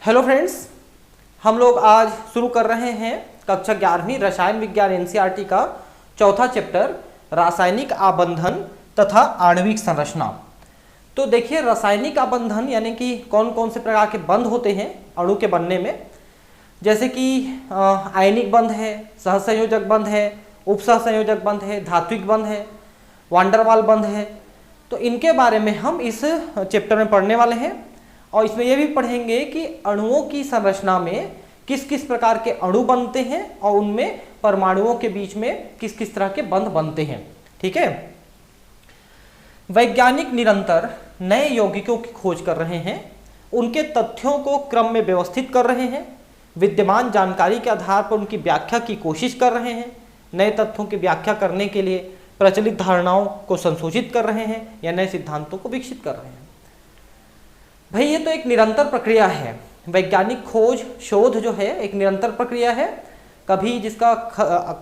Hello friends, हम लोग आज शुरू कर रहे हैं कक्षा 11वीं रसायन विज्ञान एनसीईआरटी का चौथा चैप्टर रासायनिक आबंधन तथा आणविक संरचना। तो देखिए, रासायनिक आबंधन यानी कि कौन कौन से प्रकार के बंध होते हैं अणु के बनने में, जैसे कि आयनिक बंध है, सहसंयोजक बंध है, उपसहसंयोजक बंध है, धात्विक बंध है, वांडरवाल बंध है। तो इनके बारे में हम इस चैप्टर में पढ़ने वाले हैं और इसमें यह भी पढ़ेंगे कि अणुओं की संरचना में किस किस प्रकार के अणु बनते हैं और उनमें परमाणुओं के बीच में किस किस तरह के बंध बनते हैं। ठीक है। वैज्ञानिक निरंतर नए यौगिकों की खोज कर रहे हैं, उनके तथ्यों को क्रम में व्यवस्थित कर रहे हैं, विद्यमान जानकारी के आधार पर उनकी व्याख्या की कोशिश कर रहे हैं, नए तथ्यों की व्याख्या करने के लिए प्रचलित धारणाओं को संशोधित कर रहे हैं या नए सिद्धांतों को विकसित कर रहे हैं। भाई, ये तो एक निरंतर प्रक्रिया है। वैज्ञानिक खोज शोध जो है एक निरंतर प्रक्रिया है, कभी जिसका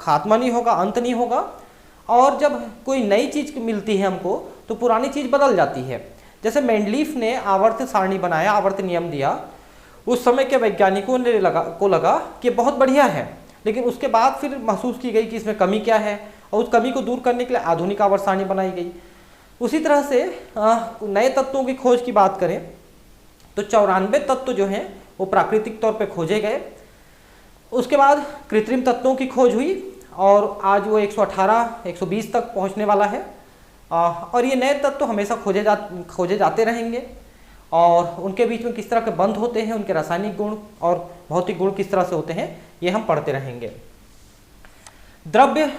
खात्मा नहीं होगा, अंत नहीं होगा। और जब कोई नई चीज मिलती है हमको तो पुरानी चीज बदल जाती है। जैसे मेंडलीफ ने आवर्त सारणी बनाया, आवर्त नियम दिया, उस समय के वैज्ञानिकों ने लगा कि बहुत बढ़िया है, लेकिन उसके बाद फिर महसूस की गई कि इसमें कमी क्या है और उस कमी को दूर करने के लिए आधुनिक आवर्त सारणी बनाई गई। उसी तरह से नए तत्वों की खोज की बात करें तो 94 तत्व जो हैं वो प्राकृतिक तौर पे खोजे गए। उसके बाद कृत्रिम तत्वों की खोज हुई और आज वो 118 120 तक पहुंचने वाला है। और ये नए तत्व हमेशा खोजे जाते रहेंगे और उनके बीच में किस तरह के बंध होते हैं, उनके रासायनिक गुण और भौतिक गुण किस तरह से होते हैं, ये हम पढ़ते रहेंगे। द्रव्य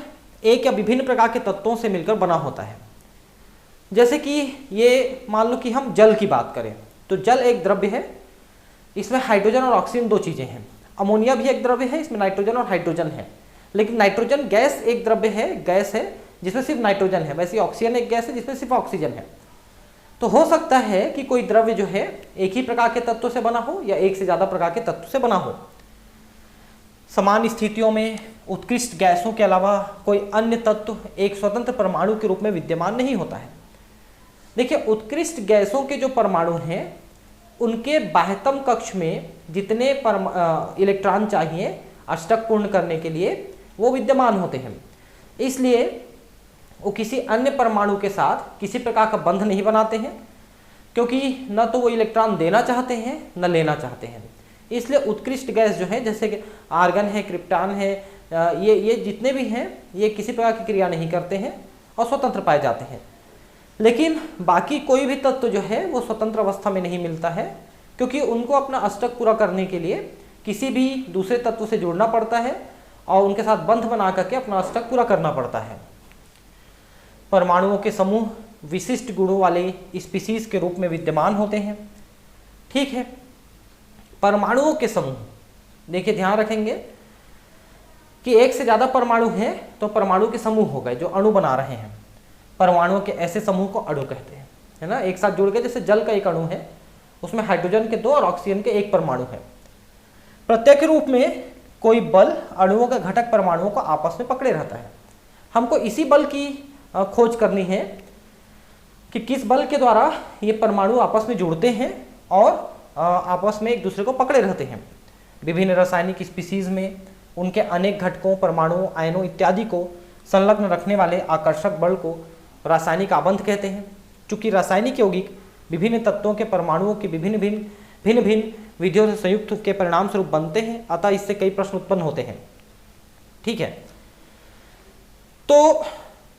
एक या विभिन्न प्रकार के तत्वों से मिलकर बना होता है। जैसे कि ये मान लो कि हम जल की बात करें तो जल एक द्रव्य है, इसमें हाइड्रोजन और ऑक्सीजन दो चीजें हैं। अमोनिया भी एक द्रव्य है, इसमें नाइट्रोजन और हाइड्रोजन है। लेकिन नाइट्रोजन गैस एक द्रव्य है, गैस है जिसमें सिर्फ नाइट्रोजन है। वैसे ऑक्सीजन एक गैस है जिसमें सिर्फ ऑक्सीजन है। तो हो सकता है कि कोई द्रव्य जो है एक ही प्रकार के तत्व से बना हो या एक से ज्यादा प्रकार के तत्व से बना हो। समान स्थितियों में उत्कृष्ट गैसों के अलावा कोई अन्य तत्व एक स्वतंत्र परमाणु के रूप में विद्यमान नहीं होता है। देखिए, उत्कृष्ट गैसों के जो परमाणु हैं उनके बाह्यतम कक्ष में जितने इलेक्ट्रॉन चाहिए अष्टक पूर्ण करने के लिए वो विद्यमान होते हैं। इसलिए वो किसी अन्य परमाणु के साथ किसी प्रकार का बंध नहीं बनाते हैं, क्योंकि न तो वो इलेक्ट्रॉन देना चाहते हैं न लेना चाहते हैं। इसलिए उत्कृष्ट गैस जो है, जैसे कि आर्गन है, क्रिप्टॉन है, ये जितने भी हैं ये किसी प्रकार की क्रिया नहीं करते हैं और स्वतंत्र पाए जाते हैं। लेकिन बाकी कोई भी तत्व जो है वो स्वतंत्र अवस्था में नहीं मिलता है, क्योंकि उनको अपना अष्टक पूरा करने के लिए किसी भी दूसरे तत्व से जुड़ना पड़ता है और उनके साथ बंध बना करके अपना अष्टक पूरा करना पड़ता है। परमाणुओं के समूह विशिष्ट गुणों वाले स्पीसीज के रूप में विद्यमान होते हैं। ठीक है। परमाणुओं के समूह, देखिए ध्यान रखेंगे कि एक से ज्यादा परमाणु हैं तो परमाणु के समूह हो गए जो अणु बना रहे हैं। परमाणुओं के ऐसे समूह को अणु कहते हैं, है ना, एक साथ जुड़ के। जैसे जल का एक अणु है, उसमें हाइड्रोजन के 2 और ऑक्सीजन के 1 परमाणु है। प्रत्येक रूप में कोई बल अणुओं के घटक परमाणुओं को आपस में पकड़े रहता है। हमको इसी बल की खोज करनी है कि किस बल के द्वारा ये परमाणु आपस में जुड़ते हैं और आपस में एक दूसरे को पकड़े रहते हैं। विभिन्न रासायनिक स्पीसीज में उनके अनेक घटकों, परमाणुओं, आयनों इत्यादि को संलग्न रखने वाले आकर्षक बल को रासायनिक आबंध कहते हैं। चूंकि रासायनिक यौगिक विभिन्न तत्वों के परमाणुओं के भिन्न विधियों से संयुक्त के परिणाम स्वरूप बनते हैं, अतः इससे कई प्रश्न उत्पन्न होते हैं। ठीक है। तो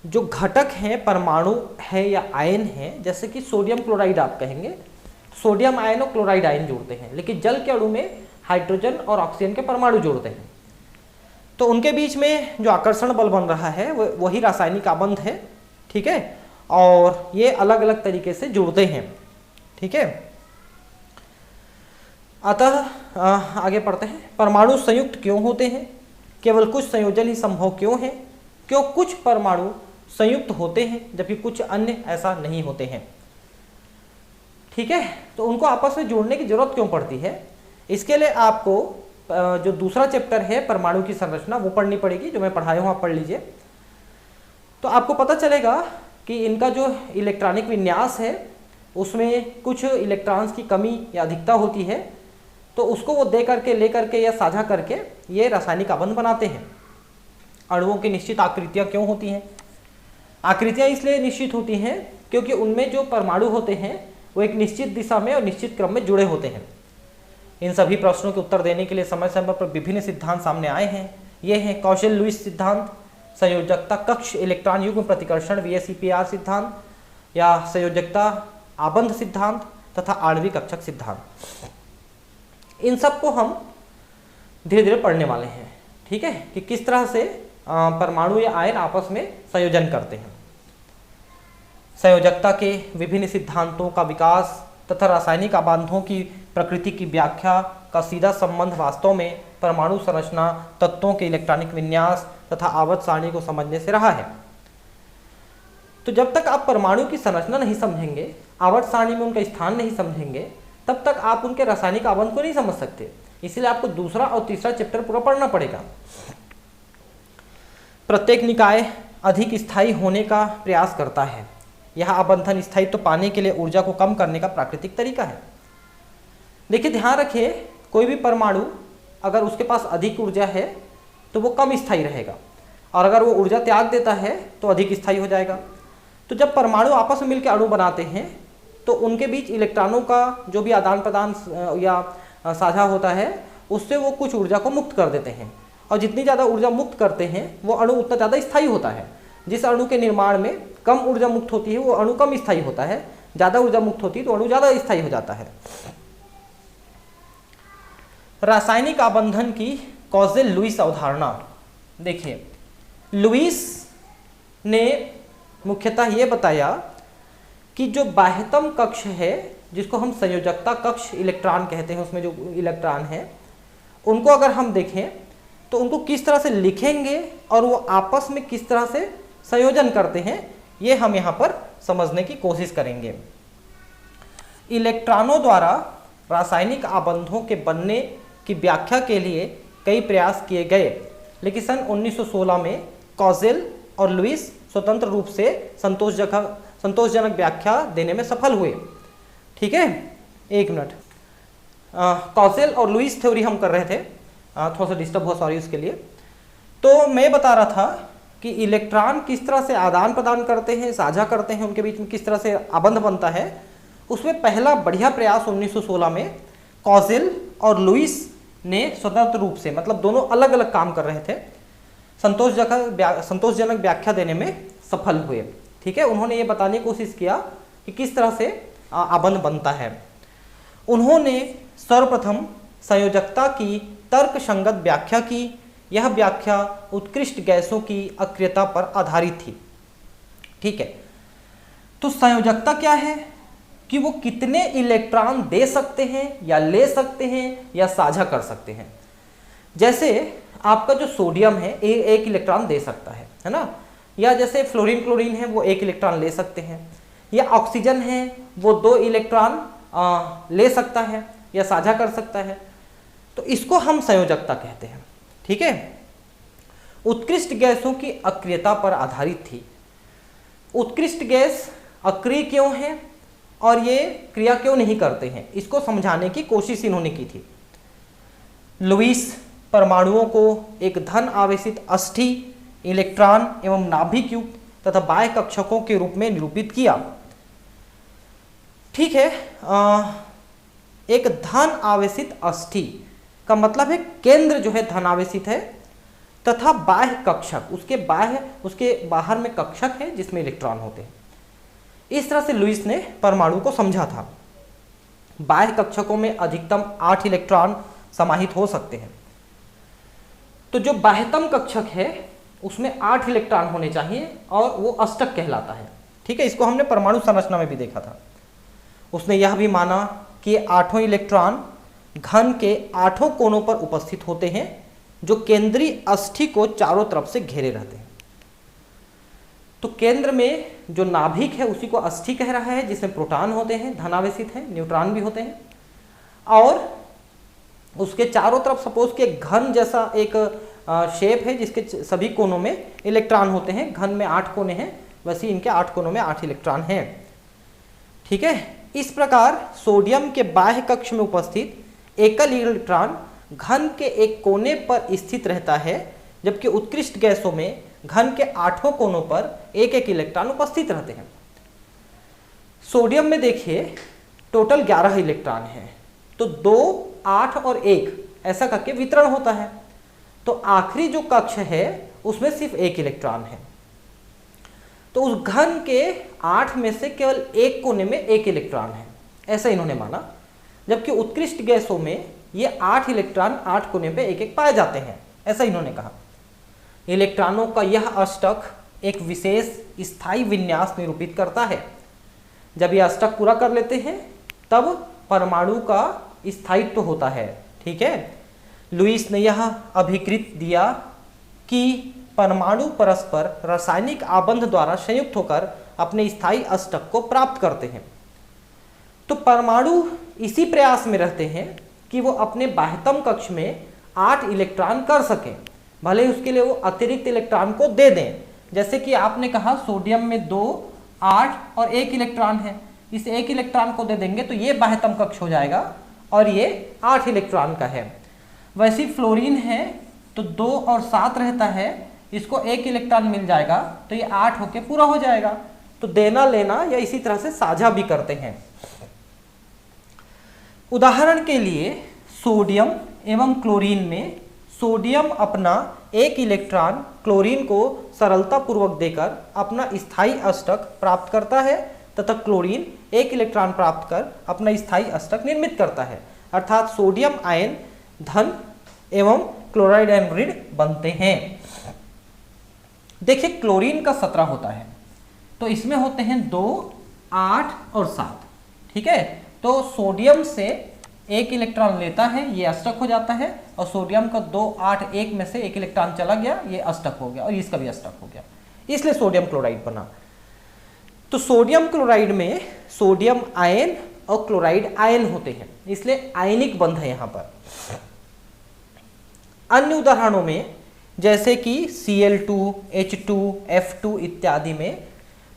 जो घटक हैं, परमाणु है या आयन है, जैसे कि सोडियम क्लोराइड आप कहेंगे, सोडियम आयन और क्लोराइड आयन जोड़ते हैं, लेकिन जल के अणु में हाइड्रोजन और ऑक्सीजन के परमाणु जोड़ते हैं। तो उनके बीच में जो आकर्षण बल बन रहा है वही रासायनिक आबंध है। ठीक है। और ये अलग अलग तरीके से जुड़ते हैं। ठीक है। अतः आगे पढ़ते हैं। परमाणु संयुक्त क्यों होते हैं? केवल कुछ संयोजन ही संभव क्यों है? क्यों कुछ परमाणु संयुक्त होते हैं जबकि कुछ अन्य ऐसा नहीं होते हैं? ठीक है। तो उनको आपस में जोड़ने की जरूरत क्यों पड़ती है? इसके लिए आपको जो दूसरा चैप्टर है परमाणु की संरचना वो पढ़नी पड़ेगी, जो मैं पढ़ाया हूँ, आप पढ़ लीजिए। तो आपको पता चलेगा कि इनका जो इलेक्ट्रॉनिक विन्यास है उसमें कुछ इलेक्ट्रॉन्स की कमी या अधिकता होती है, तो उसको वो दे करके, ले करके या साझा करके ये रासायनिक आबंध बनाते हैं। अणुओं की निश्चित आकृतियां क्यों होती हैं? आकृतियां इसलिए निश्चित होती हैं क्योंकि उनमें जो परमाणु होते हैं वो एक निश्चित दिशा में और निश्चित क्रम में जुड़े होते हैं। इन सभी प्रश्नों के उत्तर देने के लिए समय समय पर विभिन्न सिद्धांत सामने आए हैं। ये हैं कौशल लुईस सिद्धांत, संयोजकता कक्ष इलेक्ट्रॉन युग्म प्रतिकर्षण VSEPR सिद्धांत, या संयोजकता आबंध सिद्धांत तथा आणविक कक्षक सिद्धांत। इन सब को हम धीरे धीरे पढ़ने वाले हैं, ठीक है, कि किस तरह से परमाणु या आयन आपस में संयोजन करते हैं। संयोजकता के विभिन्न सिद्धांतों का विकास तथा रासायनिक आबंधों की प्रकृति की व्याख्या का सीधा संबंध वास्तव में परमाणु संरचना, तत्वों के इलेक्ट्रॉनिक विन्यास तथा आवर्त सारणी को समझने से रहा है। तो जब तक आप परमाणु की संरचना नहीं समझेंगे, आवर्त सारणी में उनका स्थान नहीं समझेंगे, तब तक आप उनके रासायनिक आबंध को नहीं समझ सकते। इसलिए आपको दूसरा और तीसरा चैप्टर पूरा पढ़ना पड़ेगा। प्रत्येक निकाय अधिक स्थायी होने का प्रयास करता है। यह आबंधन स्थायित्व पाने के लिए ऊर्जा को कम करने का प्राकृतिक तरीका है। देखिए, ध्यान रखिए, कोई भी परमाणु अगर उसके पास अधिक ऊर्जा है तो वो कम स्थायी रहेगा, और अगर वो ऊर्जा त्याग देता है तो अधिक स्थायी हो जाएगा। तो जब परमाणु आपस में मिलकर अणु बनाते हैं तो उनके बीच इलेक्ट्रॉनों का जो भी आदान प्रदान या साझा होता है, उससे वो कुछ ऊर्जा को मुक्त कर देते हैं, और जितनी ज़्यादा ऊर्जा मुक्त करते हैं वो अणु उतना ज़्यादा स्थायी होता है। जिस अणु के निर्माण में कम ऊर्जा मुक्त होती है वो अणु कम स्थायी होता है, ज़्यादा ऊर्जा मुक्त होती है तो अणु ज़्यादा स्थायी हो जाता है। रासायनिक आबंधन की कॉजेल लुईस अवधारणा। देखिए, लुईस ने मुख्यतः ये बताया कि जो बाह्यतम कक्ष है, जिसको हम संयोजकता कक्ष इलेक्ट्रॉन कहते हैं, उसमें जो इलेक्ट्रॉन है उनको अगर हम देखें तो उनको किस तरह से लिखेंगे और वो आपस में किस तरह से संयोजन करते हैं, ये हम यहाँ पर समझने की कोशिश करेंगे। इलेक्ट्रॉनों द्वारा रासायनिक आबंधों के बनने की व्याख्या के लिए कई प्रयास किए गए, लेकिन सन 1916 में कॉजेल और लुईस स्वतंत्र रूप से संतोषजनक व्याख्या देने में सफल हुए। ठीक है, एक मिनट, कॉजेल और लुईस थ्योरी हम कर रहे थे, थोड़ा सा डिस्टर्ब हुआ, सॉरी उसके लिए। तो मैं बता रहा था कि इलेक्ट्रॉन किस तरह से आदान प्रदान करते हैं, साझा करते हैं, उनके बीच में किस तरह से आबंध बनता है। उसमें पहला बढ़िया प्रयास 1916 में कॉजेल और लुईस ने स्वतंत्र रूप से, मतलब दोनों अलग अलग काम कर रहे थे, संतोषजनक व्याख्या देने में सफल हुए। ठीक है, उन्होंने ये बताने की कोशिश किया कि किस तरह से आबंध बनता है। उन्होंने सर्वप्रथम संयोजकता की तर्कसंगत व्याख्या की। यह व्याख्या उत्कृष्ट गैसों की अक्रियता पर आधारित थी। ठीक है, तो संयोजकता क्या है कि वो कितने इलेक्ट्रॉन दे सकते हैं या ले सकते हैं या साझा कर सकते हैं। जैसे आपका जो सोडियम है एक इलेक्ट्रॉन दे सकता है ना, या जैसे फ्लोरीन क्लोरीन है वो एक इलेक्ट्रॉन ले सकते हैं, या ऑक्सीजन है वो 2 इलेक्ट्रॉन ले सकता है या साझा कर सकता है। तो इसको हम संयोजकता कहते हैं। ठीक है, उत्कृष्ट गैसों की अक्रियता पर आधारित थी। उत्कृष्ट गैस अक्रिय क्यों है और ये क्रिया क्यों नहीं करते हैं, इसको समझाने की कोशिश इन्होंने की थी। लुईस परमाणुओं को एक धन आवेशित अष्ठी, इलेक्ट्रॉन एवं नाभिक युक्त तथा बाह्य कक्षकों के रूप में निरूपित किया। ठीक है, एक धन आवेशित अष्ठी का मतलब है केंद्र जो है धन आवेशित है, तथा बाह्य कक्षक, उसके बाहर में कक्षक है जिसमें इलेक्ट्रॉन होते हैं। इस तरह से लुईस ने परमाणु को समझा था। बाह्य कक्षकों में अधिकतम 8 इलेक्ट्रॉन समाहित हो सकते हैं। तो जो बाह्यतम कक्षक है उसमें 8 इलेक्ट्रॉन होने चाहिए और वो अष्टक कहलाता है। ठीक है, इसको हमने परमाणु संरचना में भी देखा था। उसने यह भी माना कि 8 इलेक्ट्रॉन घन के 8 कोनों पर उपस्थित होते हैं जो केंद्रीय अष्ठी को चारों तरफ से घेरे रहते हैं। तो केंद्र में जो नाभिक है उसी को अष्ठी कह रहा है, जिसमें प्रोटॉन होते हैं, धनावेशित हैं, न्यूट्रॉन भी होते हैं, और उसके चारों तरफ सपोज के घन जैसा एक शेप है जिसके सभी कोनों में इलेक्ट्रॉन होते हैं। घन में 8 कोने हैं, वैसे इनके 8 कोनों में 8 इलेक्ट्रॉन हैं। ठीक है, इस प्रकार सोडियम के बाह्य कक्ष में उपस्थित एकल इलेक्ट्रॉन घन के एक कोने पर स्थित रहता है, जबकि उत्कृष्ट गैसों में घन के 8 कोनों पर एक एक इलेक्ट्रॉन उपस्थित रहते हैं। सोडियम में देखिए टोटल 11 इलेक्ट्रॉन हैं, तो 2, 8 और 1 ऐसा करके वितरण होता है। तो आखिरी जो कक्ष है उसमें सिर्फ 1 इलेक्ट्रॉन है, तो उस घन के 8 में से केवल एक कोने में 1 इलेक्ट्रॉन है, ऐसा इन्होंने माना। जबकि उत्कृष्ट गैसों में ये 8 इलेक्ट्रॉन 8 कोने पे एक एक पाए जाते हैं, ऐसा इन्होंने कहा। इलेक्ट्रॉनों का यह अष्टक एक विशेष स्थायी विन्यास निरूपित करता है। जब यह अष्टक पूरा कर लेते हैं तब परमाणु का स्थायित्व होता है। ठीक है, लुईस ने यह अभिकृत दिया कि परमाणु परस्पर रासायनिक आबंध द्वारा संयुक्त होकर अपने स्थायी अष्टक को प्राप्त करते हैं। तो परमाणु इसी प्रयास में रहते हैं कि वो अपने बाह्यतम कक्ष में 8 इलेक्ट्रॉन कर सकें, भले उसके लिए वो अतिरिक्त इलेक्ट्रॉन को दे दें। जैसे कि आपने कहा सोडियम में 2, 8 और 1 इलेक्ट्रॉन है, इस 1 इलेक्ट्रॉन को दे देंगे तो ये बाह्यतम कक्ष हो जाएगा और ये 8 इलेक्ट्रॉन का है। वैसे फ्लोरीन है तो 2 और 7 रहता है, इसको 1 इलेक्ट्रॉन मिल जाएगा तो ये 8 होके पूरा हो जाएगा। तो देना लेना या इसी तरह से साझा भी करते हैं। उदाहरण के लिए सोडियम एवं क्लोरीन में सोडियम अपना 1 इलेक्ट्रॉन क्लोरीन को सरलता पूर्वक देकर अपना स्थायी अष्टक प्राप्त करता है, तथा क्लोरीन 1 इलेक्ट्रॉन प्राप्त कर अपना स्थायी अष्टक निर्मित करता है। अर्थात सोडियम आयन धन एवं क्लोराइड आयन ऋण बनते हैं। देखिए क्लोरीन का 17 होता है, तो इसमें होते हैं 2, 8 और 7। ठीक है, तो सोडियम से 1 इलेक्ट्रॉन लेता है, ये अष्टक हो जाता है, और सोडियम का 2, 8, 1 में से 1 इलेक्ट्रॉन चला गया, ये अष्टक हो गया और इसका भी अष्टक हो गया, इसलिए सोडियम क्लोराइड बना। तो सोडियम क्लोराइड में सोडियम आयन और क्लोराइड आयन होते हैं, इसलिए आयनिक बंध है यहां पर। अन्य उदाहरणों में जैसे कि Cl2, H2, F2 इत्यादि में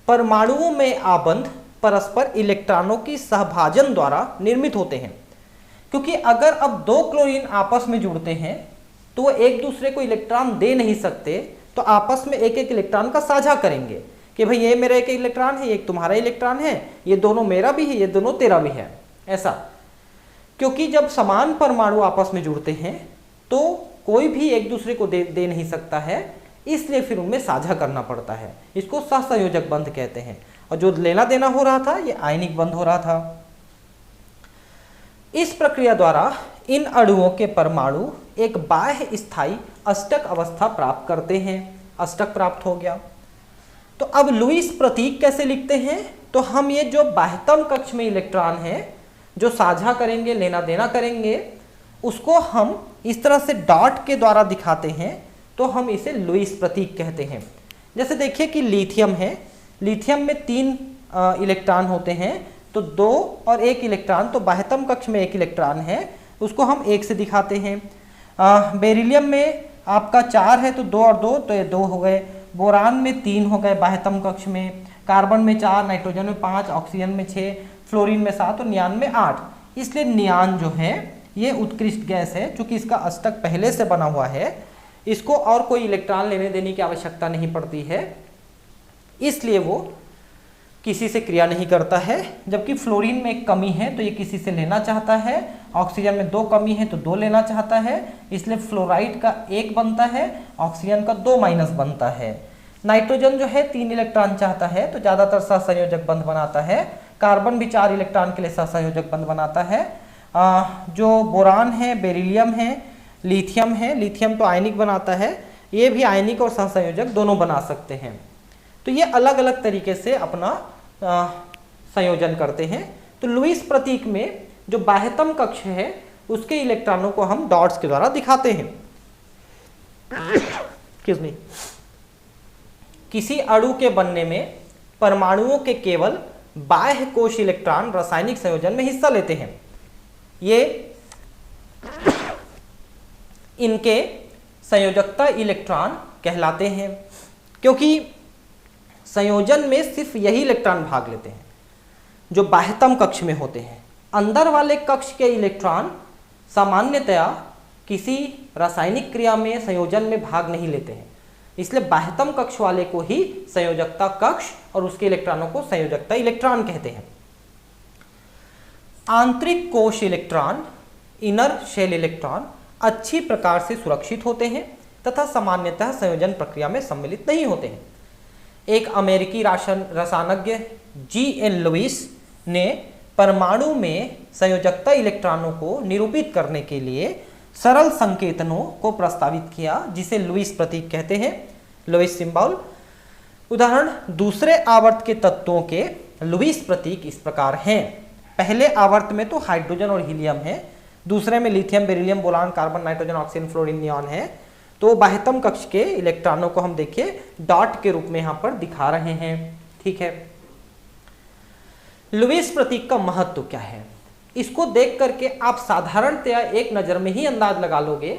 परमाणुओं में आबंध परस्पर इलेक्ट्रॉनों की सहभाजन द्वारा निर्मित होते हैं। क्योंकि अगर अब 2 क्लोरीन आपस में जुड़ते हैं तो वो एक दूसरे को इलेक्ट्रॉन दे नहीं सकते, तो आपस में एक एक इलेक्ट्रॉन का साझा करेंगे कि भाई ये मेरा एक इलेक्ट्रॉन है, एक तुम्हारा इलेक्ट्रॉन है, ये दोनों मेरा भी है, ये दोनों तेरा भी है, ऐसा। क्योंकि जब समान परमाणु आपस में जुड़ते हैं तो कोई भी एक दूसरे को दे नहीं सकता है, इसलिए फिर उनमें साझा करना पड़ता है। इसको सहसंयोजक बंध कहते हैं। और जो लेना देना हो रहा था ये आयनिक बंध हो रहा था। इस प्रक्रिया द्वारा इन अणुओं के परमाणु एक बाह्य स्थायी अष्टक अवस्था प्राप्त करते हैं। अष्टक प्राप्त हो गया। तो अब लुईस प्रतीक कैसे लिखते हैं? तो हम ये जो बाह्यतम कक्ष में इलेक्ट्रॉन है जो साझा करेंगे, लेना देना करेंगे, उसको हम इस तरह से डॉट के द्वारा दिखाते हैं, तो हम इसे लुईस प्रतीक कहते हैं। जैसे देखिए कि लिथियम है, लिथियम में 3 इलेक्ट्रॉन होते हैं, तो 2 और 1 इलेक्ट्रॉन, तो बाह्यतम कक्ष में 1 इलेक्ट्रॉन है, उसको हम 1 से दिखाते हैं। बेरिलियम में आपका 4 है तो 2 और 2, तो ये 2 हो गए। बोरान में 3 हो गए बाह्यतम कक्ष में, कार्बन में 4, नाइट्रोजन में 5, ऑक्सीजन में 6, फ्लोरीन में 7 और नियान में 8। इसलिए नियान जो है ये उत्कृष्ट गैस है, चूंकि इसका अष्टक पहले से बना हुआ है, इसको और कोई इलेक्ट्रॉन लेने देने की आवश्यकता नहीं पड़ती है, इसलिए वो किसी से क्रिया नहीं करता है। जबकि फ्लोरीन में एक कमी है तो ये किसी से लेना चाहता है, ऑक्सीजन में 2 कमी है तो 2 लेना चाहता है, इसलिए फ्लोराइड का 1 बनता है, ऑक्सीजन का 2 माइनस बनता है। नाइट्रोजन जो है 3 इलेक्ट्रॉन चाहता है तो ज़्यादातर सहसंयोजक बंध बनाता है। कार्बन भी 4 इलेक्ट्रॉन के लिए सहसंयोजक बंध बनाता है। जो बोरान है, बेरिलियम है, लिथियम है, लिथियम तो आयनिक बनाता है, ये भी आयनिक और सहसंयोजक दोनों बना सकते हैं। तो ये अलग अलग तरीके से अपना संयोजन करते हैं। तो लुईस प्रतीक में जो बाह्यतम कक्ष है उसके इलेक्ट्रॉनों को हम डॉट्स के द्वारा दिखाते हैं। Excuse me. किसी अणु के बनने में परमाणुओं के केवल बाह्य कोश इलेक्ट्रॉन रासायनिक संयोजन में हिस्सा लेते हैं। ये इनके संयोजकता इलेक्ट्रॉन कहलाते हैं, क्योंकि संयोजन में सिर्फ यही इलेक्ट्रॉन भाग लेते हैं जो बाह्यतम कक्ष में होते हैं। अंदर वाले कक्ष के इलेक्ट्रॉन सामान्यतया किसी रासायनिक क्रिया में संयोजन में भाग नहीं लेते हैं, इसलिए बाह्यतम कक्ष वाले को ही संयोजकता कक्ष और उसके इलेक्ट्रॉनों को संयोजकता इलेक्ट्रॉन कहते हैं। आंतरिक कोश इलेक्ट्रॉन, इनर शेल इलेक्ट्रॉन अच्छी प्रकार से सुरक्षित होते हैं तथा सामान्यतः संयोजन प्रक्रिया में सम्मिलित नहीं होते हैं। एक अमेरिकी रसायनज्ञ G.N. लुईस ने परमाणु में संयोजकता इलेक्ट्रॉनों को निरूपित करने के लिए सरल संकेतनों को प्रस्तावित किया, जिसे लुईस प्रतीक कहते हैं, लुईस सिंबल। उदाहरण, दूसरे आवर्त के तत्वों के लुईस प्रतीक इस प्रकार हैं। पहले आवर्त में तो हाइड्रोजन और हीलियम है, दूसरे में lithium, beryllium, boron, carbon, nitrogen, oxygen, fluorine, neon है। तो बाह्यतम कक्ष के इलेक्ट्रॉनों को हम देखिए डॉट के रूप में यहां पर दिखा रहे हैं। ठीक है, लुईस प्रतीक का महत्व क्या है? इसको देख करके आप साधारणतया एक नजर में ही अंदाज लगा लोगे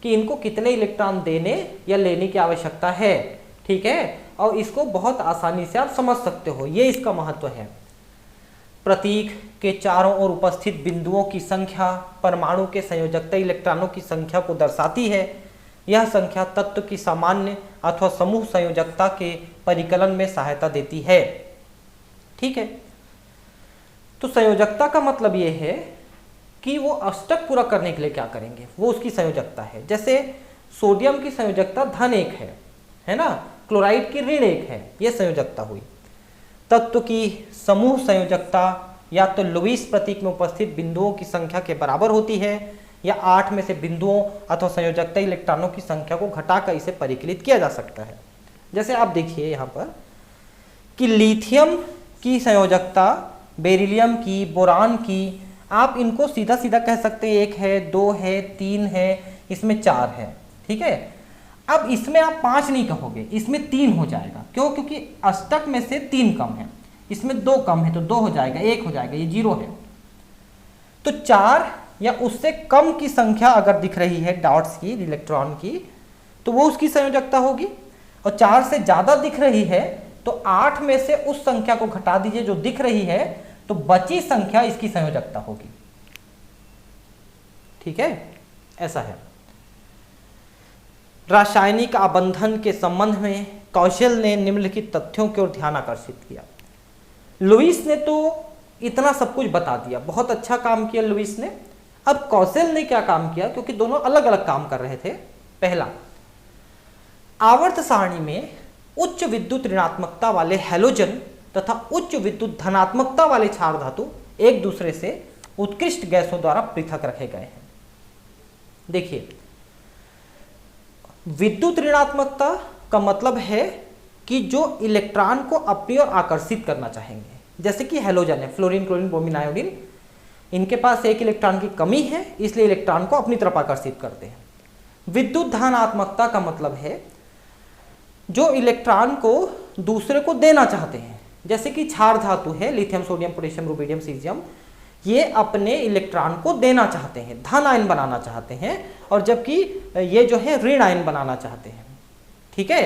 कि इनको कितने इलेक्ट्रॉन देने या लेने की आवश्यकता है। ठीक है, और इसको बहुत आसानी से आप समझ सकते हो, ये इसका महत्व है। प्रतीक के चारों ओर उपस्थित बिंदुओं की संख्या परमाणु के संयोजकता इलेक्ट्रॉनों की संख्या को दर्शाती है। यह संख्या तत्व की सामान्य अथवा समूह संयोजकता के परिकलन में सहायता देती है। ठीक है, तो संयोजकता का मतलब यह है कि वो अष्टक पूरा करने के लिए क्या करेंगे, वो उसकी संयोजकता है। जैसे सोडियम की संयोजकता धन 1 है ना, क्लोराइड की ऋण 1 है, ये संयोजकता हुई। तत्व की समूह संयोजकता या तो लुईस प्रतीक में उपस्थित बिंदुओं की संख्या के बराबर होती है या 8 में से बिंदुओं अथवा संयोजकता इलेक्ट्रॉनों की संख्या को घटाकर इसे परिकलित किया जा सकता है। जैसे आप देखिए यहाँ पर कि लिथियम की संयोजकता, बेरिलियम की, बोरान की, आप इनको सीधा सीधा कह सकते हैं 1 है, 2 है, 3 है, इसमें 4 है। ठीक है, अब इसमें आप 5 नहीं कहोगे, इसमें 3 हो जाएगा। क्यों? क्योंकि अष्टक में से 3 कम है, इसमें 2 कम है तो 2 हो जाएगा, 1 हो जाएगा, ये 0 है। तो 4 या उससे कम की संख्या अगर दिख रही है डॉट्स की, इलेक्ट्रॉन की, तो वो उसकी संयोजकता होगी। और 4 से ज्यादा दिख रही है तो 8 में से उस संख्या को घटा दीजिए जो दिख रही है, तो बची संख्या इसकी संयोजकता होगी। ठीक है, ऐसा है। रासायनिक आबंधन के संबंध में कौशल ने निम्नलिखित तथ्यों की ओर ध्यान आकर्षित किया। लुईस ने तो इतना सब कुछ बता दिया, बहुत अच्छा काम किया लुईस ने। अब कौशल ने क्या काम किया, क्योंकि दोनों अलग अलग काम कर रहे थे। पहला, आवर्त सारणी में उच्च विद्युत ऋणात्मकता वाले हैलोजन तथा उच्च विद्युत धनात्मकता वाले क्षार धातु एक दूसरे से उत्कृष्ट गैसों द्वारा पृथक रखे गए हैं। देखिए, विद्युत ऋणात्मकता का मतलब है कि जो इलेक्ट्रॉन को अपनी ओर आकर्षित करना चाहेंगे, जैसे कि हैलोजन है, फ्लोरीन, क्लोरीन, ब्रोमीन, आयोडीन, इनके पास एक इलेक्ट्रॉन की कमी है, इसलिए इलेक्ट्रॉन को अपनी तरफ आकर्षित करते हैं। विद्युत धनात्मकता का मतलब है जो इलेक्ट्रॉन को दूसरे को देना चाहते हैं, जैसे कि क्षार धातु है, lithium, sodium, potassium, rubidium, caesium, ये अपने इलेक्ट्रॉन को देना चाहते हैं, धन आयन बनाना चाहते हैं, और जबकि ये जो है ऋण आयन बनाना चाहते हैं। ठीक है,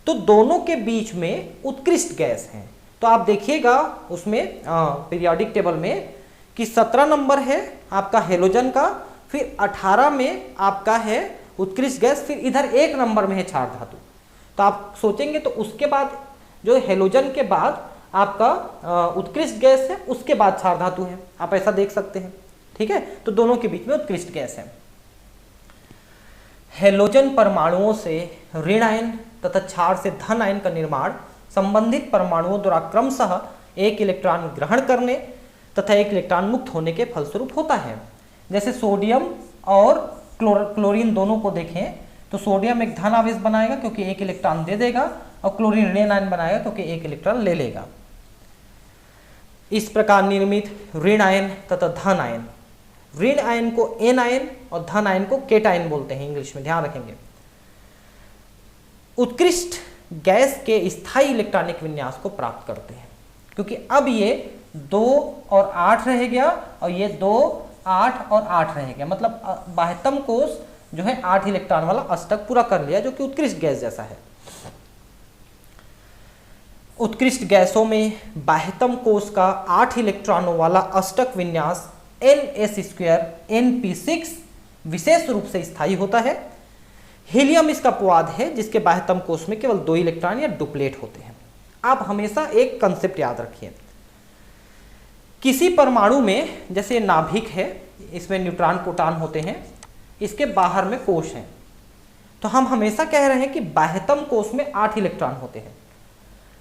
तो दोनों के बीच में उत्कृष्ट गैस है। तो आप देखिएगा उसमें पीरियोडिक टेबल में कि 17 नंबर है आपका हेलोजन का, फिर 18 में आपका है उत्कृष्ट गैस, फिर इधर 1 नंबर में है क्षार धातु। तो आप सोचेंगे तो उसके बाद जो हेलोजन के बाद आपका उत्कृष्ट गैस है, उसके बाद क्षार धातु है, आप ऐसा देख सकते हैं। ठीक है, तो दोनों के बीच में उत्कृष्ट गैस है। हेलोजन परमाणुओं से ऋण आयन तथा क्षार से धन आयन का निर्माण संबंधित परमाणुओं द्वारा क्रमशः एक इलेक्ट्रॉन ग्रहण करने तथा एक इलेक्ट्रॉन मुक्त होने के फलस्वरूप होता है। जैसे सोडियम और क्लोरीन दोनों को देखें तो सोडियम एक धन आवेश बनाएगा क्योंकि एक इलेक्ट्रॉन दे देगा, और क्लोरीन ऋण आयन बनाएगा क्योंकि एक इलेक्ट्रॉन ले लेगा। इस प्रकार निर्मित ऋण आयन तथा धन आयन, ऋण आयन को एन आयन और धन आयन को केटायन बोलते हैं इंग्लिश में, ध्यान रखेंगे। उत्कृष्ट गैस के स्थायी इलेक्ट्रॉनिक विन्यास को प्राप्त करते हैं, क्योंकि अब ये 2 और 8 रह गया और ये 2, 8 और 8 रह गया, मतलब बाह्यतम कोश जो है 8 इलेक्ट्रॉन वाला अष्टक पूरा कर लिया, जो कि उत्कृष्ट गैस जैसा है। उत्कृष्ट गैसों में बाह्यतम कोश का 8 इलेक्ट्रॉनों वाला अष्टक विन्यास NS2 NP6 विशेष रूप से स्थायी होता है। हीलियम इसका अपवाद है जिसके बाह्यतम कोष में केवल 2 इलेक्ट्रॉन या डुप्लेट होते हैं। आप हमेशा एक कंसेप्ट याद रखिए, किसी परमाणु में जैसे नाभिक है, इसमें न्यूट्रॉन प्रोटॉन होते हैं, इसके बाहर में कोष हैं, तो हम हमेशा कह रहे हैं कि बाह्यतम कोष में 8 इलेक्ट्रॉन होते हैं।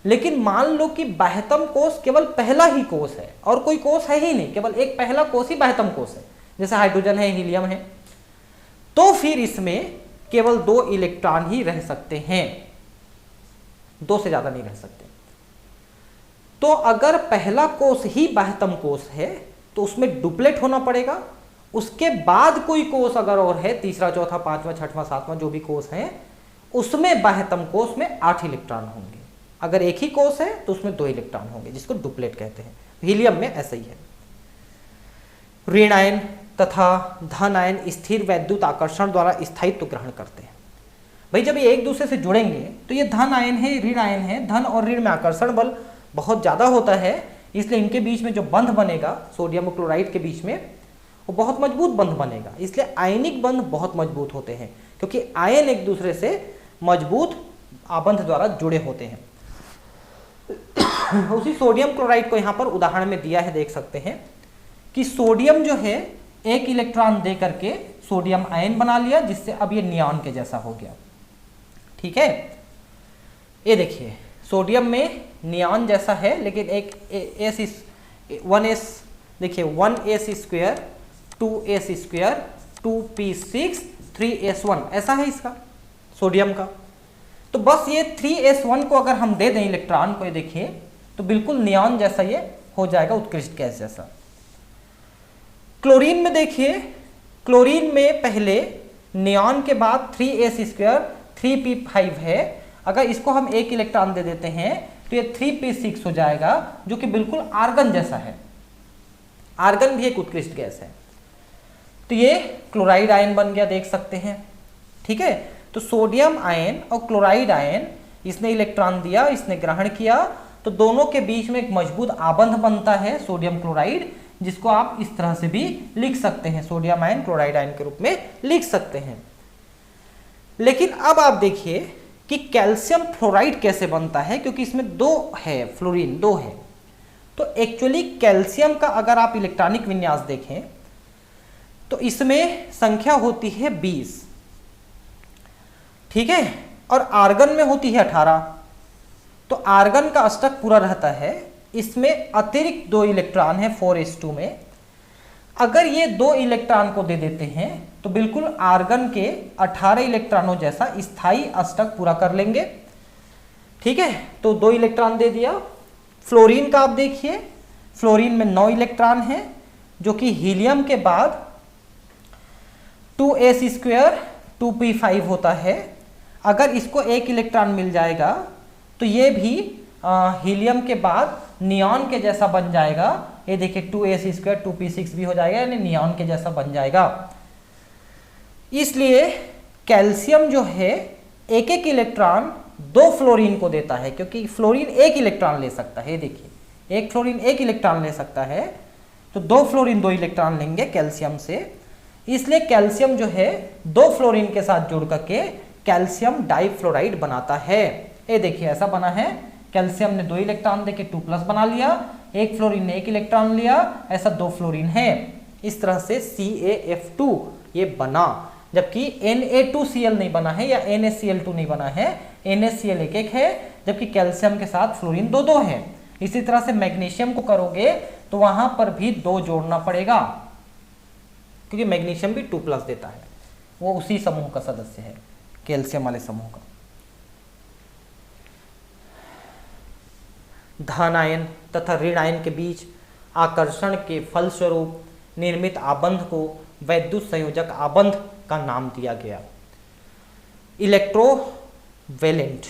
लेकिन मान लो कि बाह्यतम कोष केवल पहला ही कोष है और कोई कोष है ही नहीं, केवल एक पहला कोष ही बाह्यतम कोष है, जैसे हाइड्रोजन है, हीलियम है, तो फिर इसमें केवल 2 इलेक्ट्रॉन ही रह सकते हैं, 2 से ज्यादा नहीं रह सकते। तो अगर पहला कोष ही बाह्यतम कोष है तो उसमें डुप्लेट होना पड़ेगा, उसके बाद कोई कोष अगर और है, तीसरा, चौथा, पांचवा, छठवां, सातवां जो भी कोष है, उसमें बाह्यतम कोष में 8 इलेक्ट्रॉन होंगे। अगर एक ही कोष है तो उसमें 2 इलेक्ट्रॉन होंगे, जिसको डुप्लेट कहते हैं। हीलियम में ऐसा ही है। ऋण आयन तथा धन आयन स्थिर वैद्युत आकर्षण द्वारा स्थायित्व ग्रहण करते हैं। भाई जब ये एक दूसरे से जुड़ेंगे तो ये धन आयन है, ऋण आयन है, धन और ऋण में आकर्षण बल बहुत ज्यादा होता है, इसलिए इनके बीच में जो बंध बनेगा सोडियम और क्लोराइड के बीच में, वो बहुत मजबूत बंध बनेगा। इसलिए आयनिक बंध बहुत मजबूत होते हैं, क्योंकि आयन एक दूसरे से मजबूत आबंध द्वारा जुड़े होते हैं। उसी सोडियम क्लोराइड को यहाँ पर उदाहरण में दिया है, देख सकते हैं कि सोडियम जो है 1 इलेक्ट्रॉन दे करके सोडियम आयन बना लिया, जिससे अब ये नियॉन के जैसा हो गया। ठीक है, ये देखिए सोडियम में नियॉन जैसा है, लेकिन एक S देखिए 1s square 2s square 2p6 3s1 ऐसा है इसका सोडियम का। तो बस ये 3s1 को अगर हम दे दें इलेक्ट्रॉन को, ये देखिए तो बिल्कुल नियॉन जैसा ये हो जाएगा, उत्कृष्ट गैस जैसा। क्लोरीन में देखिए, क्लोरीन में पहले नियॉन के बाद 3s स्क्वायर 3p5 है, अगर इसको हम 1 इलेक्ट्रॉन दे देते हैं तो ये 3p6 हो जाएगा, जो कि बिल्कुल आर्गन जैसा है। आर्गन भी एक उत्कृष्ट गैस है। तो ये क्लोराइड आयन बन गया, देख सकते हैं। ठीक है, तो सोडियम आयन और क्लोराइड आयन, इसने इलेक्ट्रॉन दिया, इसने ग्रहण किया, तो दोनों के बीच में एक मजबूत आबंध बनता है सोडियम क्लोराइड, जिसको आप इस तरह से भी लिख सकते हैं, सोडियम आयन क्लोराइड आयन के रूप में लिख सकते हैं। लेकिन अब आप देखिए कि कैल्शियम फ्लोराइड कैसे बनता है, क्योंकि इसमें 2 है, फ्लोरीन 2 है। तो एक्चुअली कैल्शियम का अगर आप इलेक्ट्रॉनिक विन्यास देखें तो इसमें संख्या होती है 20, ठीक है, और आर्गन में होती है 18। तो आर्गन का अष्टक पूरा रहता है, इसमें अतिरिक्त 2 इलेक्ट्रॉन है 4s2 में। अगर ये 2 इलेक्ट्रॉन को दे देते हैं तो बिल्कुल आर्गन के 18 इलेक्ट्रॉनों जैसा स्थायी अष्टक पूरा कर लेंगे। ठीक है, तो 2 इलेक्ट्रॉन दे दिया। फ्लोरीन का आप देखिए, फ्लोरीन में 9 इलेक्ट्रॉन है, जो कि हीलियम के बाद 2s स्क्वायर 2p5 होता है। अगर इसको 1 इलेक्ट्रॉन मिल जाएगा तो ये भी हीलियम के बाद नियॉन के जैसा बन जाएगा। ये देखिए 2s स्क्वायर 2p6 भी हो जाएगा, यानी नियॉन के जैसा बन जाएगा। इसलिए कैल्शियम जो है 1-1 इलेक्ट्रॉन 2 फ्लोरीन को देता है, क्योंकि फ्लोरीन 1 इलेक्ट्रॉन ले सकता है। देखिए 1 फ्लोरीन 1 इलेक्ट्रॉन ले सकता है, तो 2 फ्लोरीन 2 इलेक्ट्रॉन लेंगे कैल्शियम से। इसलिए कैल्शियम जो है 2 फ्लोरीन के साथ जुड़ करके कैल्शियम डाइफ्लोराइड बनाता है। ये देखिए ऐसा बना है, कैल्शियम ने 2 इलेक्ट्रॉन देके 2+ बना लिया, 1 फ्लोरीन ने 1 इलेक्ट्रॉन लिया, ऐसा 2 फ्लोरीन है। इस तरह से CaF2 ये बना, जबकि Na2Cl नहीं बना है या NaCl2 नहीं बना है, NaCl 1-1 है, जबकि कैल्शियम के साथ फ्लोरीन 2-2 है। इसी तरह से मैग्नीशियम को करोगे तो वहां पर भी 2 जोड़ना पड़ेगा, क्योंकि मैग्नीशियम भी 2+ देता है, वो उसी समूह का सदस्य है, कैल्शियम वाले समूह का। धन आयन तथा ऋण आयन के बीच आकर्षण के फलस्वरूप निर्मित आबंध को वैद्युत संयोजक आबंध का नाम दिया गया। इलेक्ट्रोवैलेंट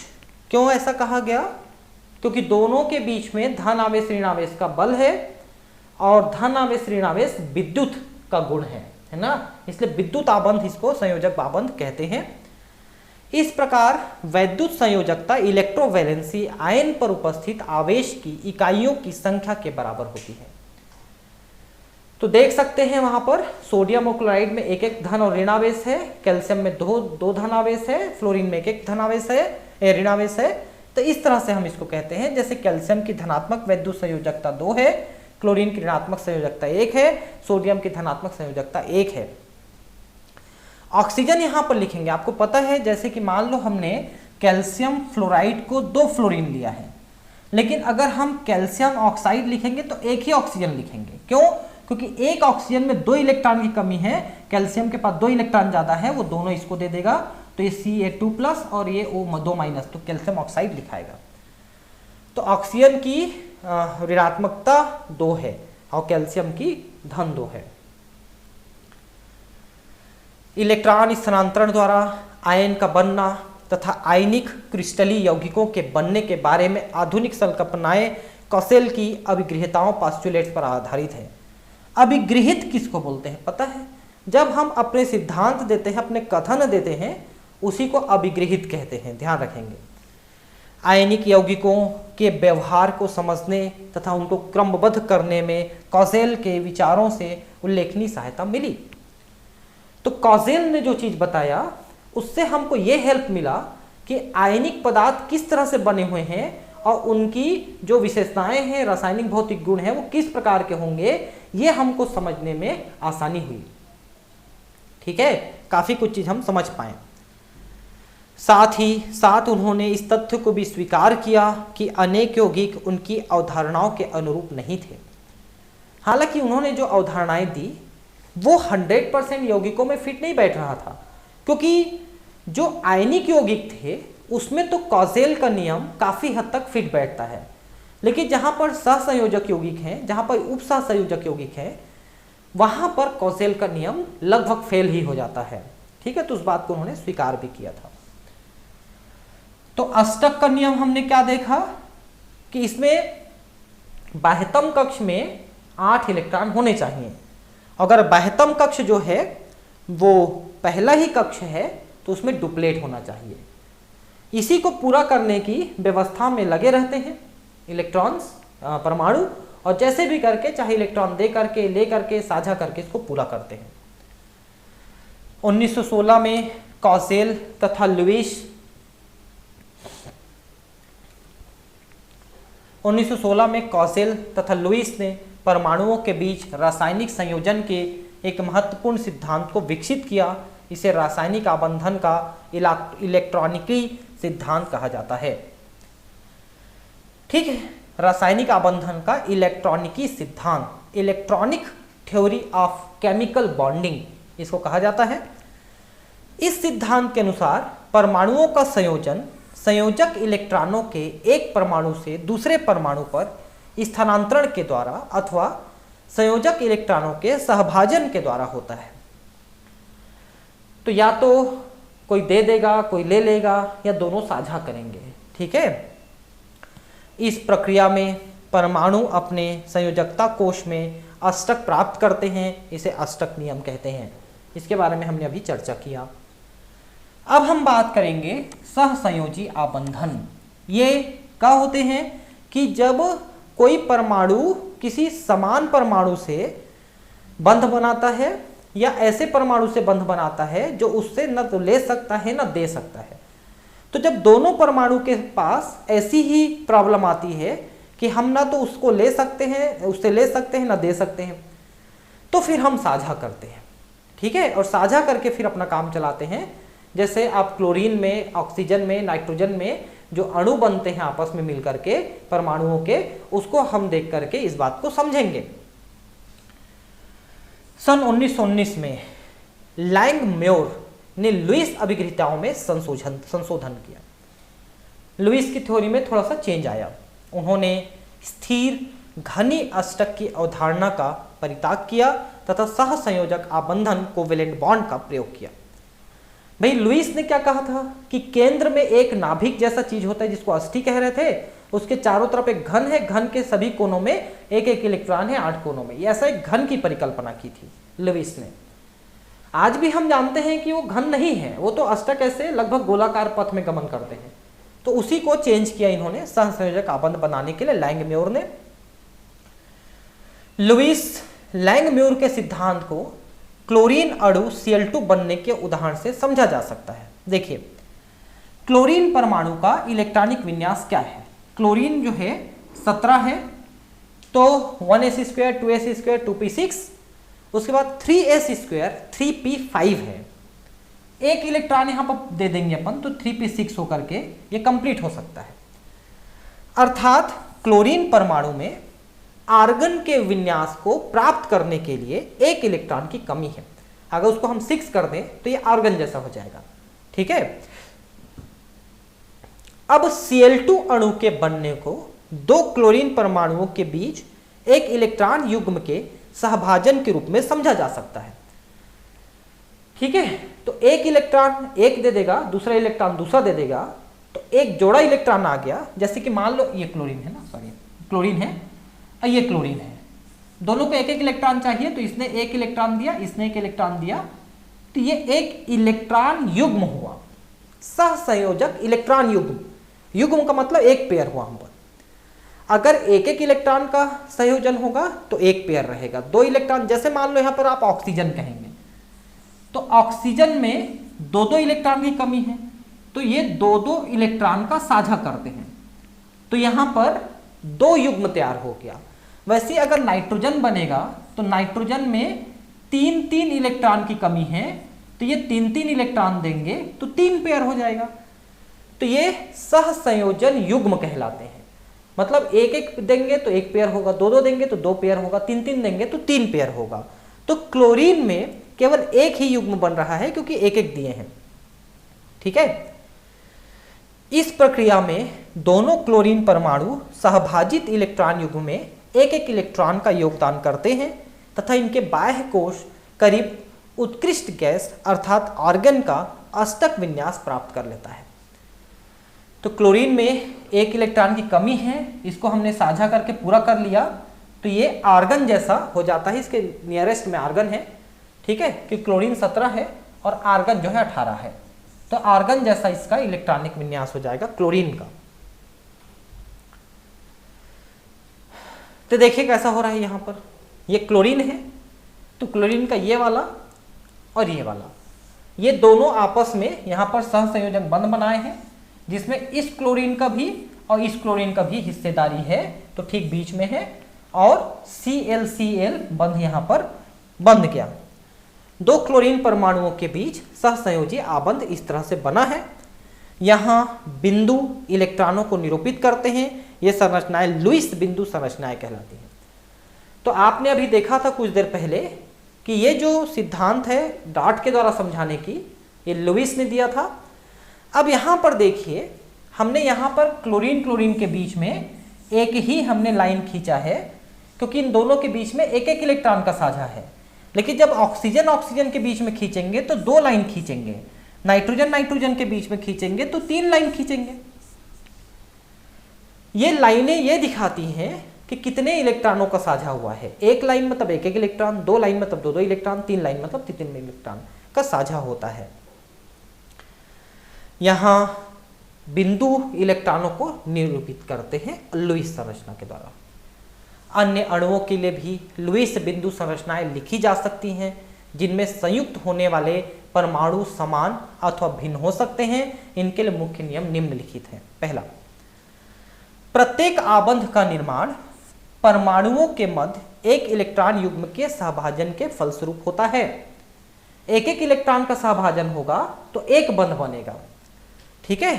क्यों ऐसा कहा गया? क्योंकि दोनों के बीच में धन आवेश ऋण आवेश का बल है, और धन आवेश ऋण आवेश विद्युत का गुण है ना, इसलिए विद्युत आबंध इसको संयोजक आबंध कहते हैं। इस प्रकार वैद्युत संयोजकता इलेक्ट्रोवैलेंसी आयन पर उपस्थित आवेश की इकाइयों की संख्या के बराबर होती है। तो देख सकते हैं वहां पर सोडियम और क्लोराइड में एक एक धन और ऋणावेश है, कैल्शियम में दो धनावेश है, फ्लोरीन में एक एक धनावेश है, ऋणावेश है। तो इस तरह से हम इसको कहते हैं, जैसे कैल्शियम की धनात्मक वैद्युत संयोजकता 2 है, क्लोरीन की ऋणात्मक संयोजकता 1 है, सोडियम की धनात्मक संयोजकता 1 है। ऑक्सीजन यहां पर लिखेंगे, आपको पता है जैसे कि मान लो हमने कैल्शियम फ्लोराइड को 2 फ्लोरीन लिया है, लेकिन अगर हम कैल्शियम ऑक्साइड लिखेंगे तो एक ही ऑक्सीजन लिखेंगे। क्यों? क्योंकि एक ऑक्सीजन में 2 इलेक्ट्रॉन की कमी है, कैल्शियम के पास 2 इलेक्ट्रॉन ज्यादा है, वो दोनों इसको दे देगा, तो ये Ca2+ और ये O2-, तो कैल्शियम ऑक्साइड लिखाएगा। तो ऑक्सीजन की ऋणात्मकता 2 है और कैल्शियम की धन 2 है। इलेक्ट्रॉन स्थानांतरण द्वारा आयन का बनना तथा आयनिक क्रिस्टलीय यौगिकों के बनने के बारे में आधुनिक संकल्पनाएं कौशल की अभिगृहीताओं पास्चुलेट्स पर आधारित है। अभिगृहित किसको बोलते हैं पता है? जब हम अपने सिद्धांत देते हैं, अपने कथन देते हैं, उसी को अभिगृहित कहते हैं, ध्यान रखेंगे। आयनिक यौगिकों के व्यवहार को समझने तथा उनको क्रमबद्ध करने में कौशल के विचारों से उल्लेखनीय सहायता मिली। तो कौशल ने जो चीज बताया उससे हमको ये हेल्प मिला कि आयनिक पदार्थ किस तरह से बने हुए हैं और उनकी जो विशेषताएं हैं, रासायनिक भौतिक गुण हैं, वो किस प्रकार के होंगे, ये हमको समझने में आसानी हुई। ठीक है, काफी कुछ चीज हम समझ पाए। साथ ही साथ उन्होंने इस तथ्य को भी स्वीकार किया कि अनेक यौगिक उनकी अवधारणाओं के अनुरूप नहीं थे। हालांकि उन्होंने जो अवधारणाएं दी वो 100% यौगिकों में फिट नहीं बैठ रहा था, क्योंकि जो आयनिक यौगिक थे उसमें तो कौशल का नियम काफी हद तक फिट बैठता है, लेकिन जहां पर सहसंयोजक यौगिक हैं, जहां पर उपसहसंयोजक यौगिक हैं, वहां पर कौशल का नियम लगभग फेल ही हो जाता है। ठीक है, तो उस बात को उन्होंने स्वीकार भी किया था। तो अष्टक का नियम हमने क्या देखा कि इसमें बाह्यतम कक्ष में 8 इलेक्ट्रॉन होने चाहिए। अगर बाह्यतम कक्ष जो है वो पहला ही कक्ष है तो उसमें डुप्लेट होना चाहिए। इसी को पूरा करने की व्यवस्था में लगे रहते हैं इलेक्ट्रॉन्स, परमाणु, और जैसे भी करके चाहे इलेक्ट्रॉन दे करके, ले करके, साझा करके इसको पूरा करते हैं। 1916 में कौशल तथा लुईस 1916 में कौशल तथा लुईस ने परमाणुओं के बीच रासायनिक संयोजन के एक महत्वपूर्ण सिद्धांत को विकसित किया। इसे रासायनिक आबंधन का इलेक्ट्रॉनिकी सिद्धांत कहा जाता है। ठीक है, रासायनिक आबंधन का इलेक्ट्रॉनिकी सिद्धांत, electronic theory of chemical bonding इसको कहा जाता है। इस सिद्धांत के अनुसार परमाणुओं का संयोजन संयोजक इलेक्ट्रॉनों के एक परमाणु से दूसरे परमाणु पर स्थानांतरण के द्वारा अथवा संयोजक इलेक्ट्रॉनों के सहभाजन के द्वारा होता है। तो या तो कोई दे देगा, कोई ले लेगा, या दोनों साझा करेंगे। ठीक है, इस प्रक्रिया में परमाणु अपने संयोजकता कोश में अष्टक प्राप्त करते हैं। इसे अष्टक नियम कहते हैं। इसके बारे में हमने अभी चर्चा किया। अब हम बात करेंगे सहसंयोजी आबंधन। ये क्या होते हैं कि जब कोई परमाणु किसी समान परमाणु से बंध बनाता है या ऐसे परमाणु से बंध बनाता है जो उससे न तो ले सकता है न दे सकता है। तो जब दोनों परमाणु के पास ऐसी ही प्रॉब्लम आती है कि हम ना तो उसको ले सकते हैं, उससे ले सकते हैं, ना दे सकते हैं, तो फिर हम साझा करते हैं। ठीक है, और साझा करके फिर अपना काम चलाते हैं। जैसे आप क्लोरीन में, ऑक्सीजन में, नाइट्रोजन में जो अणु बनते हैं आपस में मिलकर के परमाणुओं के, उसको हम देख करके इस बात को समझेंगे। सन 1919 में लैंग-म्योर ने लुईस अभिगृहीताओं में संशोधन किया। लुईस की थ्योरी में थोड़ा सा चेंज आया। उन्होंने स्थिर घनी अष्टक की अवधारणा का परित्याग किया तथा सहसंयोजक आबंधन कोवेलेंट बॉन्ड का प्रयोग किया। भाई लुईस ने क्या कहा था कि केंद्र में एक नाभिक जैसा चीज होता है जिसको अस्थि कह रहे थे, उसके चारों तरफ एक घन है, घन के सभी कोनों में एक एक इलेक्ट्रॉन है 8 कोनों में। ऐसा एक घन की परिकल्पना की थी लुईस ने। आज भी हम जानते हैं कि वो घन नहीं है, वो तो अष्टक ऐसे लगभग गोलाकार पथ में गमन करते हैं। तो उसी को चेंज किया इन्होंने सहसंयोजक आबंध बनाने के लिए लैंग-म्योर ने। लुईस लैंगम्यूर के सिद्धांत को क्लोरीन अणु Cl2 बनने के उदाहरण से समझा जा सकता है। देखिए, क्लोरीन परमाणु का इलेक्ट्रॉनिक विन्यास क्या है? क्लोरीन जो है 17 है, तो 1s2 2s2 2p6, उसके बाद 3s2 3p5 है। एक इलेक्ट्रॉन यहां पर दे देंगे अपन तो 3p6 होकर के ये कंप्लीट हो सकता है। अर्थात क्लोरीन परमाणु में आर्गन के विन्यास को प्राप्त करने के लिए एक इलेक्ट्रॉन की कमी है। अगर उसको हम 6 कर दें तो ये आर्गन जैसा हो जाएगा। ठीक है, अब Cl2 अणु के बनने को दो क्लोरीन परमाणुओं के बीच एक इलेक्ट्रॉन युग्म के सहभाजन के रूप में समझा जा सकता है। ठीक है, तो एक इलेक्ट्रॉन एक दे देगा, दूसरा इलेक्ट्रॉन दूसरा दे देगा, तो एक जोड़ा इलेक्ट्रॉन आ गया। जैसे कि मान लो ये क्लोरीन है ना, सॉरी क्लोरीन है और ये क्लोरीन है, दोनों को एक एक इलेक्ट्रॉन चाहिए, तो इसने एक इलेक्ट्रॉन दिया, इसने एक इलेक्ट्रॉन दिया, तो ये एक इलेक्ट्रॉन युग्म हुआ, सहसंयोजक इलेक्ट्रॉन युग्म। युग्म का मतलब एक पेयर हुआ हम पर। अगर एक एक इलेक्ट्रॉन का संयोजन होगा तो एक पेयर रहेगा। दो इलेक्ट्रॉन, जैसे मान लो यहां पर आप ऑक्सीजन कहेंगे, तो ऑक्सीजन में दो दो इलेक्ट्रॉन की कमी है, तो ये दो दो इलेक्ट्रॉन का साझा करते हैं, तो यहां पर दो युग्म तैयार हो गया। वैसे अगर नाइट्रोजन बनेगा तो नाइट्रोजन में तीन तीन इलेक्ट्रॉन की कमी है, तो ये तीन तीन इलेक्ट्रॉन देंगे तो तीन पेयर हो जाएगा। तो ये सहसंयोजन युग्म कहलाते हैं। मतलब एक एक देंगे तो एक पेयर होगा, दो दो देंगे तो दो पेयर होगा, तीन तीन देंगे तो तीन पेयर होगा। तो क्लोरीन में केवल एक ही युग्म बन रहा है क्योंकि एक एक दिए हैं। ठीक है, इस प्रक्रिया में दोनों क्लोरीन परमाणु सहभाजित इलेक्ट्रॉन युग्म में एक एक इलेक्ट्रॉन का योगदान करते हैं तथा इनके बाह्य कोश करीब उत्कृष्ट गैस अर्थात आर्गन का अष्टक विन्यास प्राप्त कर लेता है। तो क्लोरीन में एक इलेक्ट्रॉन की कमी है, इसको हमने साझा करके पूरा कर लिया, तो ये आर्गन जैसा हो जाता है। इसके नियरेस्ट में आर्गन है। ठीक है, कि क्लोरीन 17 है और आर्गन जो है 18 है, तो आर्गन जैसा इसका इलेक्ट्रॉनिक विन्यास हो जाएगा क्लोरीन का। तो देखिए कैसा हो रहा है, यहां पर ये क्लोरीन है, तो क्लोरीन का ये वाला और ये वाला, ये दोनों आपस में यहां पर सहसंयोजक बंध बनाए हैं, जिसमें इस क्लोरीन का भी और इस क्लोरीन का भी हिस्सेदारी है, तो ठीक बीच में है, और ClCl बंध यहां पर बंध गया। दो क्लोरीन परमाणुओं के बीच सहसंयोजी आबंध इस तरह से बना है। यहां बिंदु इलेक्ट्रॉनों को निरूपित करते हैं। ये संरचनाएं लुईस बिंदु संरचनाएं कहलाती हैं। तो आपने अभी देखा था कुछ देर पहले कि ये जो सिद्धांत है डॉट के द्वारा समझाने की, ये लुईस ने दिया था। अब यहां पर देखिए, हमने यहां पर क्लोरीन क्लोरीन के बीच में एक ही हमने लाइन खींचा है, क्योंकि इन दोनों के बीच में एक एक इलेक्ट्रॉन का साझा है। लेकिन जब ऑक्सीजन ऑक्सीजन के बीच में खींचेंगे तो दो लाइन खींचेंगे, नाइट्रोजन नाइट्रोजन के बीच में खींचेंगे तो तीन लाइन खींचेंगे। ये लाइनें ये दिखाती हैं कि कितने इलेक्ट्रॉनों का साझा हुआ है। एक लाइन मतलब एक एक इलेक्ट्रॉन, दो लाइन मतलब दो दो इलेक्ट्रॉन, तीन लाइन मतलब तीन तीन इलेक्ट्रॉन का साझा होता है। यहां बिंदु इलेक्ट्रॉनों को निरूपित करते हैं लुईस संरचना के द्वारा। अन्य अणुओं के लिए भी लुईस बिंदु संरचनाएं लिखी जा सकती हैं, जिनमें संयुक्त होने वाले परमाणु समान अथवा भिन्न हो सकते हैं। इनके लिए मुख्य नियम निम्नलिखित हैं। पहला, प्रत्येक आबंध का निर्माण परमाणुओं के मध्य एक इलेक्ट्रॉन युग्म के सहभाजन के फलस्वरूप होता है। एक एक इलेक्ट्रॉन का सहभाजन होगा तो एक बंध बनेगा। ठीक है,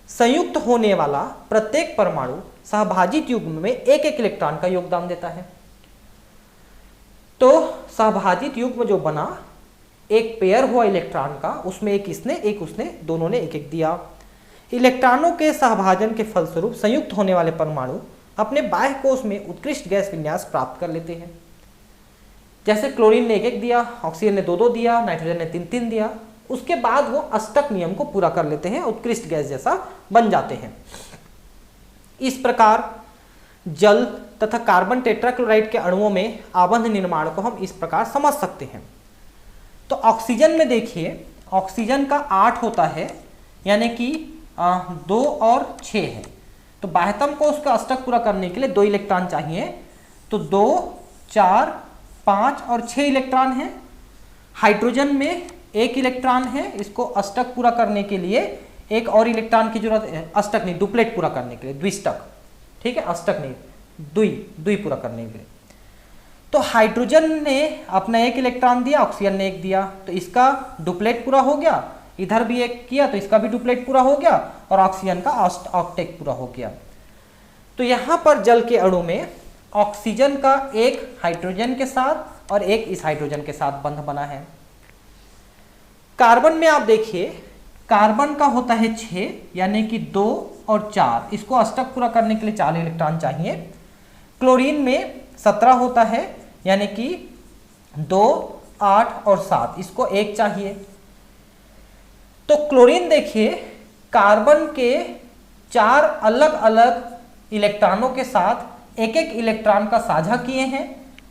संयुक्त होने वाला प्रत्येक परमाणु सहभाजित युग्म में एक एक इलेक्ट्रॉन का योगदान देता है। तो सहभाजित युग्म जो बना, एक पेयर हुआ इलेक्ट्रॉन का, उसमें एक इसने एक उसने, दोनों ने एक एक दिया। इलेक्ट्रॉनों के सहभाजन के फलस्वरूप संयुक्त होने वाले परमाणु अपने बाह्य कोश में उत्कृष्ट गैस विन्यास प्राप्त कर लेते हैं। जैसे क्लोरीन ने एक एक दिया, ऑक्सीजन ने दो दो दिया, नाइट्रोजन ने तीन तीन दिया। उसके बाद वो अष्टक नियम को पूरा कर लेते हैं, उत्कृष्ट गैस जैसा बन जाते हैं। इस प्रकार जल तथा कार्बन टेट्राक्लोराइड के अणुओं में आबंध निर्माण को हम इस प्रकार समझ सकते हैं। तो ऑक्सीजन में देखिए, ऑक्सीजन का 8 होता है, यानी कि 2 और 6 है। तो बाह्यतम को उसका अष्टक पूरा करने के लिए 2 इलेक्ट्रॉन चाहिए, तो 2 4 5 और 6 इलेक्ट्रॉन है। हाइड्रोजन में 1 इलेक्ट्रॉन है, इसको अष्टक पूरा करने के लिए एक और इलेक्ट्रॉन की जरूरत है, अष्टक नहीं डुप्लेट पूरा करने के लिए, द्विष्टक, ठीक है, अष्टक नहीं, द्वि पूरा करने के लिए। तो हाइड्रोजन ने अपना 1 इलेक्ट्रॉन दिया, ऑक्सीजन ने 1 दिया, तो इसका डुप्लेट पूरा हो गया, इधर भी 1 किया तो इसका भी डुप्लेट पूरा हो गया, और ऑक्सीजन का ऑक्टेट पूरा हो गया। तो यहां पर जल के अणु में ऑक्सीजन का 1 हाइड्रोजन के साथ और 1 इस हाइड्रोजन के साथ बंध बना है। कार्बन में आप देखिए, कार्बन का होता है 6, यानी कि 2 और 4, इसको अष्टक पूरा करने के लिए 4 इलेक्ट्रॉन चाहिए। क्लोरीन में 17 होता है, यानी कि 2, 8 और 7, इसको 1 चाहिए। तो क्लोरीन देखिए, कार्बन के 4 अलग अलग इलेक्ट्रॉनों के साथ 1-1 इलेक्ट्रॉन का साझा किए हैं,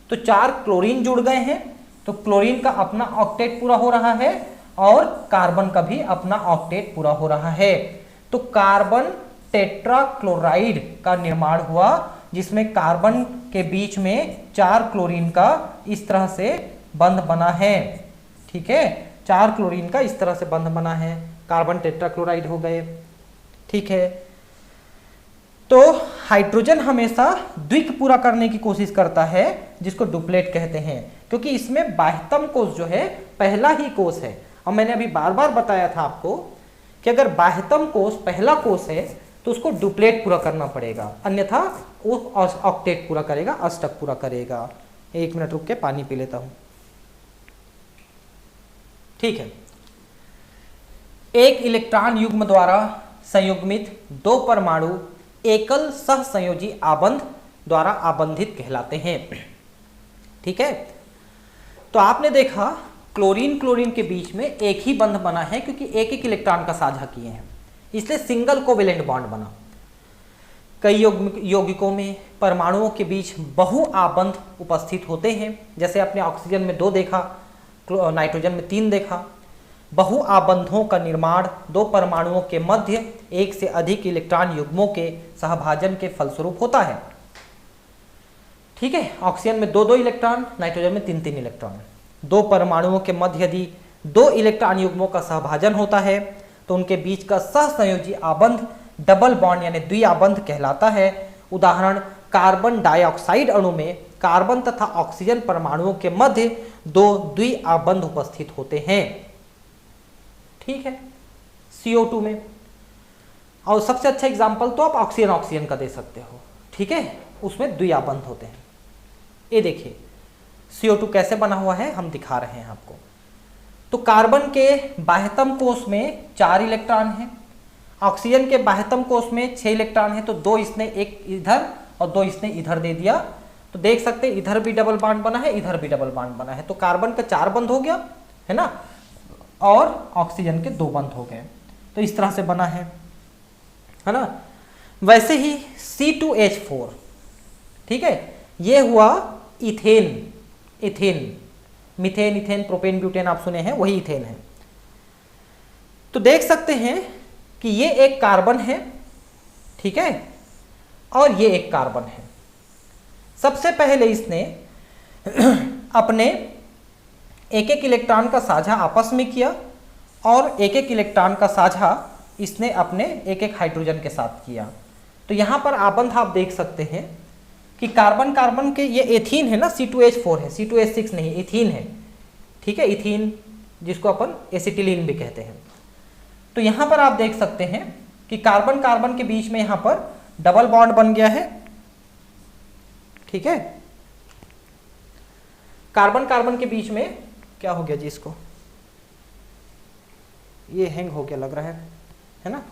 तो 4 क्लोरीन जुड़ गए हैं, तो क्लोरीन का अपना ऑक्टेट पूरा हो रहा है और कार्बन का भी अपना ऑक्टेट पूरा हो रहा है। तो कार्बन टेट्राक्लोराइड का निर्माण हुआ, जिसमें कार्बन के बीच में 4 क्लोरीन का इस तरह से बंध बना है, ठीक है, 4 क्लोरीन का इस तरह से बंध बना है, कार्बन टेट्राक्लोराइड हो गए, ठीक है। तो हाइड्रोजन हमेशा द्विक पूरा करने की कोशिश करता है, जिसको डुप्लेट कहते हैं, क्योंकि इसमें बाह्यतम कोष जो है पहला ही कोष है। और मैंने अभी बार बार बताया था आपको कि अगर बाह्यतम कोष पहला कोष है तो उसको डुप्लेट पूरा करना पड़ेगा, अन्यथा वो ऑक्टेट पूरा करेगा, अष्टक पूरा करेगा। 1 मिनट रुक के पानी पी लेता हूं, ठीक है। 1 इलेक्ट्रॉन युग्म द्वारा संयुग्मित 2 परमाणु एकल सहसंयोजी आबंध द्वारा आबंधित कहलाते हैं, ठीक है। तो आपने देखा क्लोरीन क्लोरीन के बीच में एक ही बंध बना है, क्योंकि 1-1 इलेक्ट्रॉन का साझा किए हैं, इसलिए सिंगल कोवेलेंट बॉन्ड बना। कई यौगिकों में परमाणुओं के बीच बहु आबंध उपस्थित होते हैं, जैसे आपने ऑक्सीजन में 2 देखा, नाइट्रोजन में 3 देखा। बहु आबंधों का निर्माण 2 परमाणुओं के मध्य 1 से अधिक इलेक्ट्रॉन युग्मों के सहभाजन के फलस्वरूप होता है, ठीक है। ऑक्सीजन में 2-2 इलेक्ट्रॉन, नाइट्रोजन में 3-3 इलेक्ट्रॉन। 2 परमाणुओं के मध्य यदि 2 इलेक्ट्रॉन युग्मों का सहभाजन होता है तो उनके बीच का सहसंयोजी आबंध डबल बॉन्ड यानी द्विआबंध कहलाता है। उदाहरण, कार्बन डाइऑक्साइड अणु में कार्बन तथा ऑक्सीजन परमाणुओं के मध्य 2 द्विआबंध उपस्थित होते हैं, ठीक है, CO2 में। और सबसे अच्छा एग्जांपल तो आप ऑक्सीजन ऑक्सीजन का दे सकते हो, ठीक है, उसमें द्विआबंध होते हैं। ये देखिए CO2 कैसे बना हुआ है, हम दिखा रहे हैं आपको। तो कार्बन के बाह्यतम कोष में 4 इलेक्ट्रॉन हैं, ऑक्सीजन के बाह्यतम कोष में 6 इलेक्ट्रॉन हैं, तो 2 इसने, 1 इधर और 2 इसने इधर दे दिया। तो देख सकते हैं इधर भी डबल बॉन्ड बना है, इधर भी डबल बॉन्ड बना है, तो कार्बन का 4 बंध हो गया है ना, और ऑक्सीजन के 2 बंध हो गए। तो इस तरह से बना है ना। वैसे ही C2H4, ठीक है, ये हुआ ethane, ethane, methane, ethane, propane, butane आप सुने हैं, वही इथेन है। तो देख सकते हैं कि ये एक कार्बन है, ठीक है, और ये एक कार्बन है। सबसे पहले इसने अपने 1-1 इलेक्ट्रॉन का साझा आपस में किया, और 1-1 इलेक्ट्रॉन का साझा इसने अपने 1-1 हाइड्रोजन के साथ किया। तो यहां पर आबंध आप देख सकते हैं कि कार्बन कार्बन के, ये एथीन है ना, C2H4 है, C2H6 नहीं, एथीन है, ठीक है, इथीन, जिसको अपन एसिटिलीन भी कहते हैं। तो यहां पर आप देख सकते हैं कि कार्बन कार्बन के बीच में यहां पर डबल बॉन्ड बन गया है, ठीक है। कार्बन कार्बन के बीच में क्या हो गया जी, इसको ये हैंग हो गया लग रहा है ना।